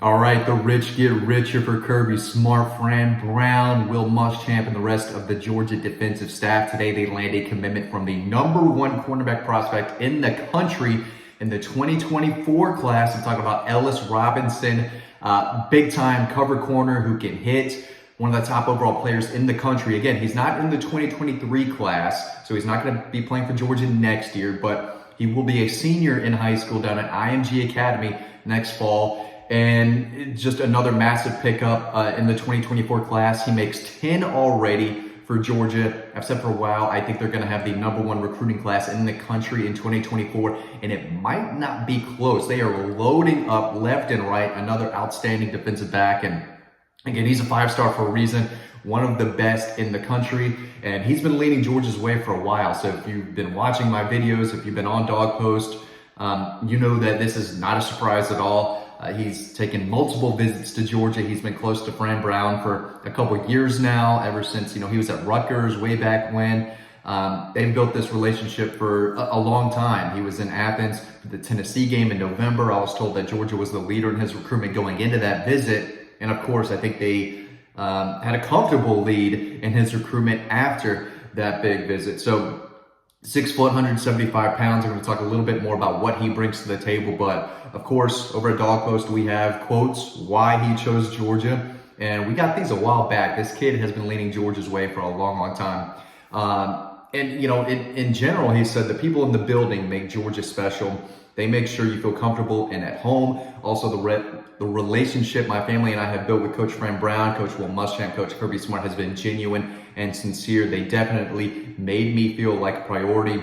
All right, the rich get richer for Kirby Smart, Fran Brown, Will Muschamp, and the rest of the Georgia defensive staff. Today, they land a commitment from the #1 cornerback prospect in the country in the 2024 class. I'm talking about Ellis Robinson, big-time cover corner who can hit, one of the top overall players in the country. Again, he's not in the 2023 class, so he's not going to be playing for Georgia next year, but he will be a senior in high school down at IMG Academy next fall. And just another massive pickup in the 2024 class. He makes 10 already for Georgia. I've said for a while, I think they're going to have the #1 recruiting class in the country in 2024, and it might not be close. They are loading up left and right. Another outstanding defensive back, and again, he's a 5-star for a reason. One of the best in the country, and he's been leading Georgia's way for a while. So if you've been watching my videos, if you've been on Dog Post, you know that this is not a surprise at all. He's taken multiple visits to Georgia. He's been close to Fran Brown for a couple of years now, ever since, he was at Rutgers way back when. They've built this relationship for a long time. He was in Athens for the Tennessee game in November. I was told that Georgia was the leader in his recruitment going into that visit. And of course, I think they had a comfortable lead in his recruitment after that big visit. So 6 foot, 175 pounds. I'm going to talk a little bit more about what he brings to the table. But of course, over at Dog Post, we have quotes, why he chose Georgia. And we got these a while back. This kid has been leading Georgia's way for a long, long time. In general, he said the people in the building make Georgia special. They make sure you feel comfortable and at home. Also, the relationship my family and I have built with Coach Fran Brown, Coach Will Muschamp, Coach Kirby Smart has been genuine and sincere. They definitely made me feel like a priority.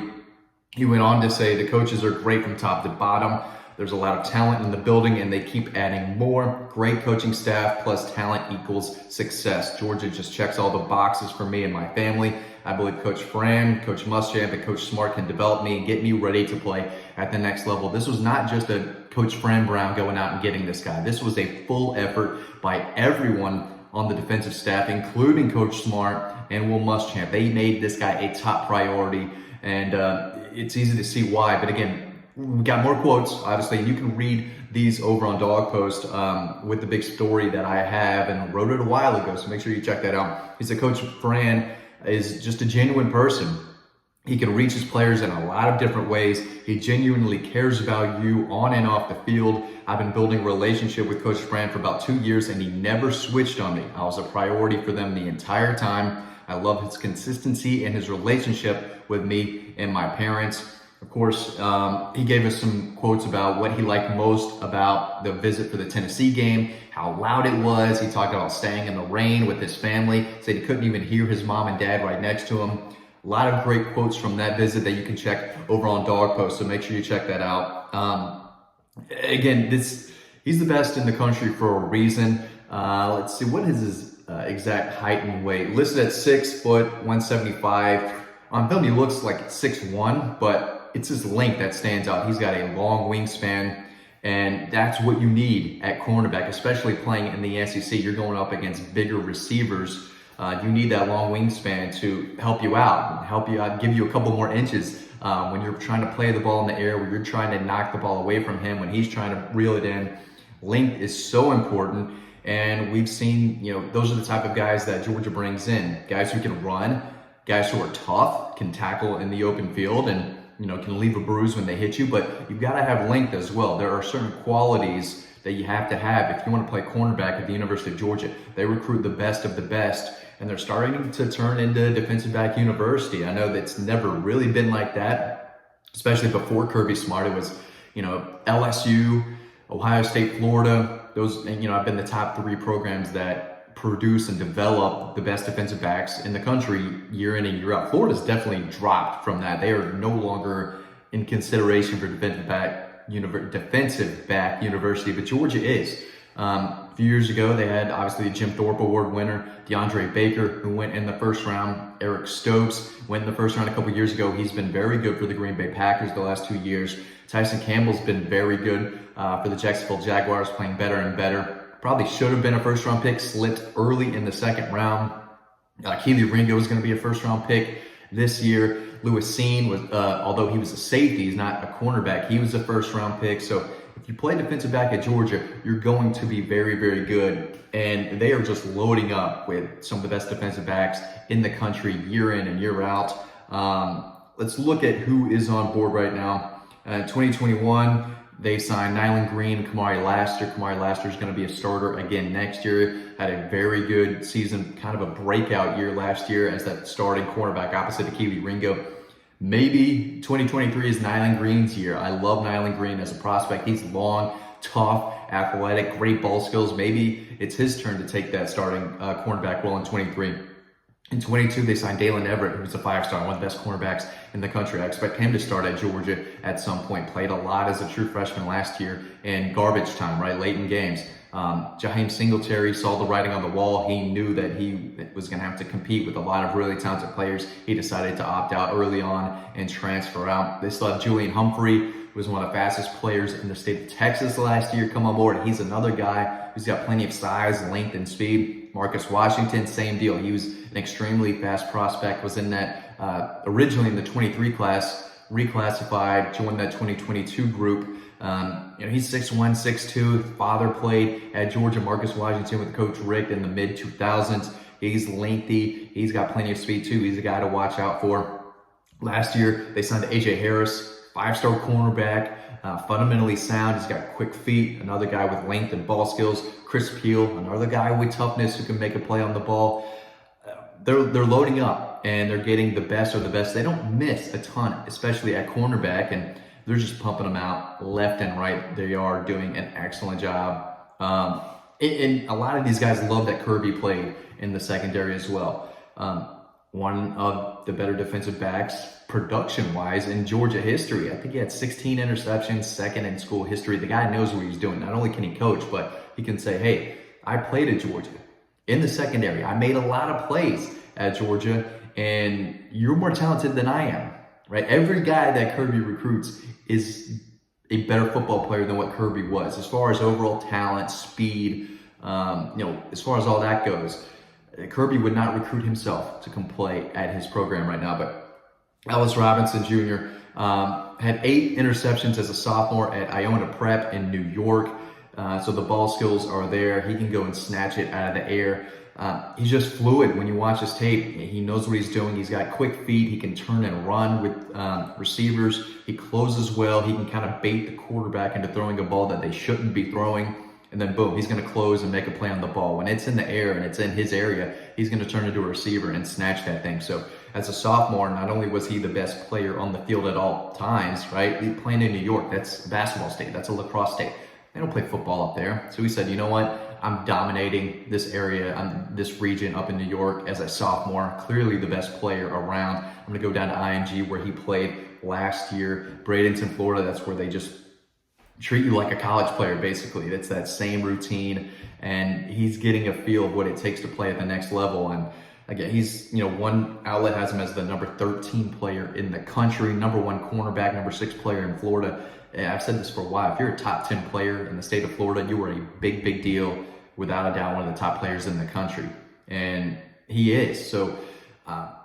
He went on to say the coaches are great from top to bottom. There's a lot of talent in the building and they keep adding more. Great coaching staff plus talent equals success. Georgia just checks all the boxes for me and my family. I believe Coach Fran, Coach Muschamp, and Coach Smart can develop me and get me ready to play at the next level. This was not just a Coach Fran Brown going out and getting this guy. This was a full effort by everyone on the defensive staff, including Coach Smart and Will Muschamp. They made this guy a top priority, and it's easy to see why. But again, we got more quotes, obviously, and you can read these over on Dog Post with the big story that I have and wrote it a while ago, so make sure you check that out. He said Coach Fran is just a genuine person. He can reach his players in a lot of different ways. He genuinely cares about you on and off the field. I've been building a relationship with Coach Fran for about 2 years, and he never switched on me. I was a priority for them the entire time. I love his consistency and his relationship with me and my parents. Of course, he gave us some quotes about what he liked most about the visit for the Tennessee game, how loud it was. He talked about staying in the rain with his family, said he couldn't even hear his mom and dad right next to him. A lot of great quotes from that visit that you can check over on Dog Post, so make sure you check that out. Again, he's the best in the country for a reason. Let's see, what is his exact height and weight? Listed at 6 foot, 175. On film, he looks like 6'1", but it's his length that stands out. He's got a long wingspan, and that's what you need at cornerback, especially playing in the SEC. You're going up against bigger receivers. You need that long wingspan to help you out, give you a couple more inches when you're trying to play the ball in the air, when you're trying to knock the ball away from him, when he's trying to reel it in. Length is so important, and we've seen, those are the type of guys that Georgia brings in. Guys who can run, guys who are tough, can tackle in the open field, and can leave a bruise when they hit you, but you've got to have length as well. There are certain qualities that you have to have if you want to play cornerback at the University of Georgia. They recruit the best of the best, and they're starting to turn into defensive back university. I know that's never really been like that, especially before Kirby Smart. It was, LSU, Ohio State, Florida. Those, have been the top 3 programs that produce and develop the best defensive backs in the country year in and year out. Florida's definitely dropped from that. They are no longer in consideration for defensive back university, but Georgia is. A few years ago, they had obviously the Jim Thorpe Award winner, DeAndre Baker, who went in the first round. Eric Stokes went in the first round a couple years ago. He's been very good for the Green Bay Packers the last 2 years. Tyson Campbell's been very good for the Jacksonville Jaguars, playing better and better. Probably should have been a first-round pick, slipped early in the second round. Keely Ringo was going to be a first-round pick this year. Lewis Cine was, although he was a safety, he's not a cornerback. He was a first-round pick. So if you play defensive back at Georgia, you're going to be very, very good. And they are just loading up with some of the best defensive backs in the country year in and year out. Let's look at who is on board right now. 2021, they signed Nyland Green, Kamari Laster. Kamari Laster is going to be a starter again next year. Had a very good season, kind of a breakout year last year as that starting cornerback opposite Akili Ringo. Maybe 2023 is Nyland Green's year. I love Nyland Green as a prospect. He's long, tough, athletic, great ball skills. Maybe it's his turn to take that starting cornerback role in 23. In 22, they signed Dalen Everett, who's a 5-star, one of the best cornerbacks in the country. I expect him to start at Georgia at some point. Played a lot as a true freshman last year in garbage time, right, late in games. Jaheim Singletary saw the writing on the wall. He knew that he was going to have to compete with a lot of really talented players. He decided to opt out early on and transfer out. They still have Julian Humphrey, who was one of the fastest players in the state of Texas last year, come on board. He's another guy who's got plenty of size, length, and speed. Marcus Washington, same deal. He was an extremely fast prospect, was in that originally in the 23 class, reclassified, joined that 2022 group. He's 6'1", 6'2". His father played at Georgia, Marcus Washington, with Coach Rick in the mid-2000s. He's lengthy. He's got plenty of speed, too. He's a guy to watch out for. Last year, they signed A.J. Harris, 5-star cornerback, fundamentally sound. He's got quick feet, another guy with length and ball skills. Chris Peel, another guy with toughness who can make a play on the ball. They're loading up, and they're getting the best of the best. They don't miss a ton, especially at cornerback, and they're just pumping them out left and right. They are doing an excellent job. And a lot of these guys love that Kirby played in the secondary as well. One of the better defensive backs production-wise in Georgia history. I think he had 16 interceptions, second in school history. The guy knows what he's doing. Not only can he coach, but he can say, hey, I played at Georgia in the secondary. I made a lot of plays at Georgia, and you're more talented than I am, right? Every guy that Kirby recruits is a better football player than what Kirby was. As far as overall talent, speed, as far as all that goes, Kirby would not recruit himself to come play at his program right now. But Ellis Robinson Jr. Had 8 interceptions as a sophomore at Iona Prep in New York. So the ball skills are there. He can go and snatch it out of the air. He's just fluid when you watch his tape. He knows what he's doing. He's got quick feet. He can turn and run with receivers. He closes well. He can kind of bait the quarterback into throwing a ball that they shouldn't be throwing. And then boom, he's going to close and make a play on the ball. When it's in the air and it's in his area, he's going to turn into a receiver and snatch that thing. So as a sophomore, not only was he the best player on the field at all times, right? He playing in New York. That's a basketball state. That's a lacrosse state. They don't play football up there. So he said, you know what? I'm dominating this area, this region up in New York as a sophomore. Clearly the best player around. I'm going to go down to IMG where he played last year. Bradenton, Florida, that's where they just treat you like a college player, basically. It's that same routine, and he's getting a feel of what it takes to play at the next level. And again, he's, one outlet has him as the number 13 player in the country, number 1 cornerback, number 6 player in Florida. And I've said this for a while. If you're a top 10 player in the state of Florida, you are a big, big deal. Without a doubt, one of the top players in the country. And he is. So,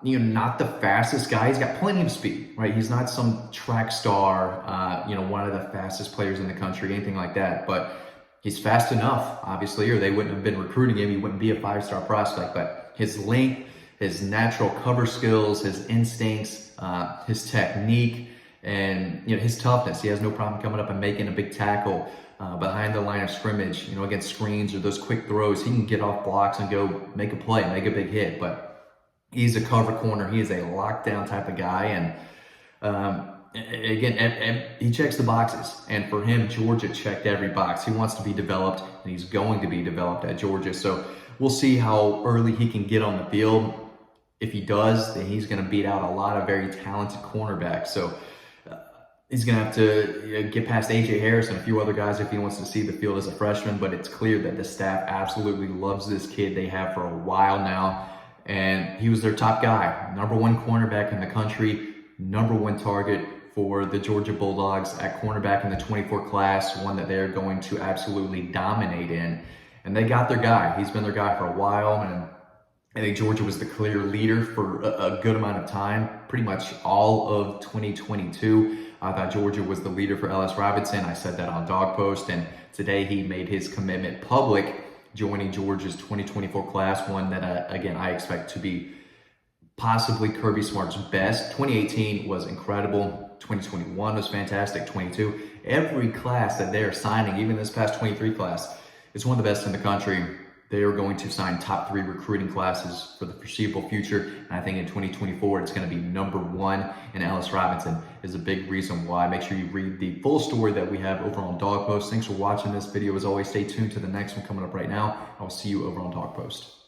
not the fastest guy. He's got plenty of speed, right? He's not some track star, one of the fastest players in the country, anything like that. But he's fast enough, obviously, or they wouldn't have been recruiting him. He wouldn't be a 5-star prospect. But his length, his natural cover skills, his instincts, his technique, and his toughness. He has no problem coming up and making a big tackle behind the line of scrimmage, against screens or those quick throws. He can get off blocks and go make a play, make a big hit. But he's a cover corner. He is a lockdown type of guy. And again, he checks the boxes. And for him, Georgia checked every box. He wants to be developed, and he's going to be developed at Georgia. So we'll see how early he can get on the field. If he does, then he's going to beat out a lot of very talented cornerbacks. So he's going to have to get past A.J. Harris and a few other guys if he wants to see the field as a freshman. But it's clear that the staff absolutely loves this kid. They have for a while now. And he was their top guy, number 1 cornerback in the country, number 1 target for the Georgia Bulldogs at cornerback in the 24 class, one that they're going to absolutely dominate in. And they got their guy. He's been their guy for a while. And I think Georgia was the clear leader for a good amount of time, pretty much all of 2022. I thought Georgia was the leader for Ellis Robinson. I said that on Dog Post, and today he made his commitment public, joining Georgia's 2024 class, one that, again, I expect to be possibly Kirby Smart's best. 2018 was incredible. 2021 was fantastic. 22. Every class that they're signing, even this past 23 class, is one of the best in the country. They are going to sign top 3 recruiting classes for the foreseeable future. And I think in 2024, it's going to be number 1. And Ellis Robinson is a big reason why. Make sure you read the full story that we have over on Dog Post. Thanks for watching this video. As always, stay tuned to the next one coming up right now. I'll see you over on Dog Post.